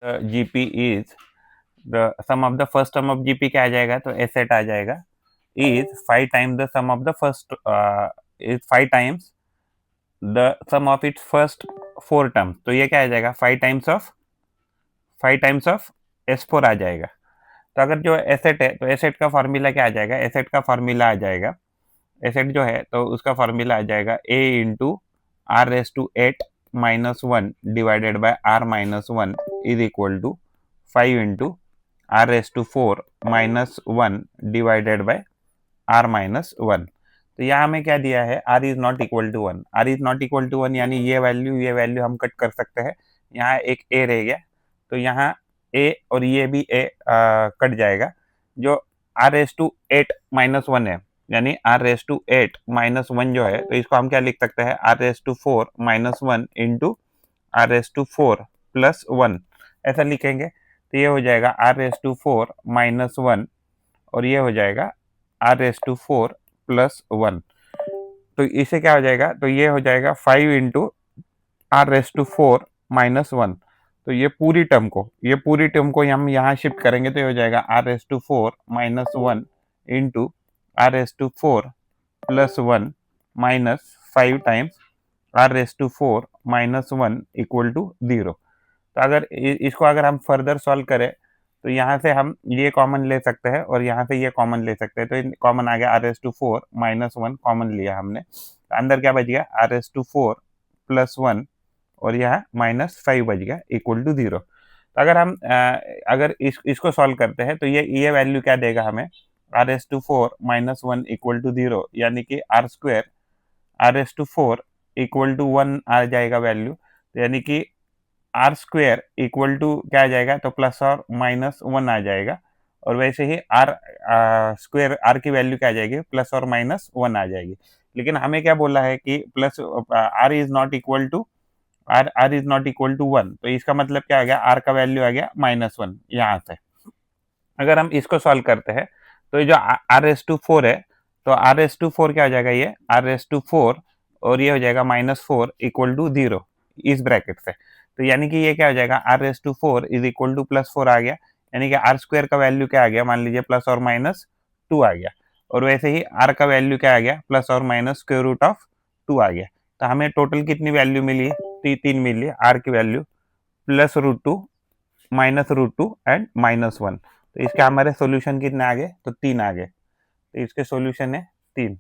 GP is the sum of the first term of GP क्या आ जाएगा, तो एसेट आ जाएगा, is 5 times the sum of the first is 5 times the sum of its first 4 terms. तो ये क्या आ जाएगा, 5 टाइम्स ऑफ S4 आ जाएगा। तो अगर जो एसेट है तो एसेट का फॉर्मूला क्या आ जाएगा, एसेट का फॉर्मूला आ जाएगा, एसेट जो है तो उसका फॉर्मूला आ जाएगा A into R raise to 8 minus 1 divided by R minus 1 is equal to 5 into R raise to 4 minus 1 divided by R minus 1। तो यहाँ हमें क्या दिया है, R is not equal to 1, R is not equal to 1 यानी ये value हम cut कर सकते हैं। यहाँ एक ए रह गया, तो यहाँ ए और ये भी ए कट जाएगा। जो आर रेस टू 8 माइनस 1 है, यानी आर रेस टू 8 माइनस 1 जो है, तो इसको हम क्या लिख सकते हैं, R raise to 4 minus 1 into R raise to 4 plus 1, ऐसा लिखेंगे। तो ये हो जाएगा आर रेस टू 4 माइनस 1 और ये हो जाएगा आर रेस टू 4 प्लस 1। तो इसे क्या हो जाएगा, तो ये हो जाएगा 5 into R raise to 4 minus 1। तो ये पूरी टर्म को हम यहाँ शिफ्ट करेंगे, तो ये हो जाएगा R raise to 4 minus 1 into R raise to 4 plus 1 minus 5 times R raise to 4 minus 1 equal to 0। तो अगर इसको अगर हम फर्दर सॉल्व करें, तो यहाँ से हम ये कॉमन ले सकते हैं और यहाँ से ये कॉमन ले सकते हैं। तो कॉमन आ गया R raise to 4 minus 1 common लिया हमने, तो अंदर क्या बच गया, आर एस टू 4 प्लस 1 और यहाँ माइनस 5 बच गया इक्वल टू 0। तो अगर हम अगर इसको सॉल्व करते हैं, तो ये वैल्यू क्या देगा हमें, R raise to 4 minus 1 equal to 0, यानी कि R square R raise to 4 equal to 1 आ जाएगा वैल्यू। तो यानी कि आर स्क्वेयर इक्वल टू क्या आ जाएगा, तो प्लस और माइनस 1 आ जाएगा। और वैसे ही आर स्क्वेयर, आर की वैल्यू क्या आ जाएगी, प्लस और माइनस 1 आ जाएगी। लेकिन हमें क्या बोला है कि plus R is not equal to R is not equal to 1, तो इसका मतलब क्या आ गया, आर का वैल्यू आ गया माइनस 1 यहाँ से। अगर हम इसको सॉल्व करते हैं, तो ये जो आर एस टू 4 है, तो आर एस टू 4 क्या हो जाएगा, ये आर एस टू 4 और ये हो जाएगा माइनस 4 इक्वल टू 0 इस ब्रैकेट से। तो यानी कि ये क्या हो जाएगा, R raise to 4 is equal to plus 4 आ गया, यानी कि आर स्क्वायर का वैल्यू क्या आ गया, मान लीजिए प्लस और माइनस 2 आ गया। और वैसे ही आर का वैल्यू क्या आ गया, प्लस और माइनस स्क्वायर रूट ऑफ 2 आ गया। तो हमें टोटल कितनी वैल्यू मिली है, 3 मिली है आर की value, plus root 2 minus root 2 and minus 1। तो इसके हमारे सॉल्यूशन कितने आ गए, तो 3 आ गए। तो इसके सॉल्यूशन है 3।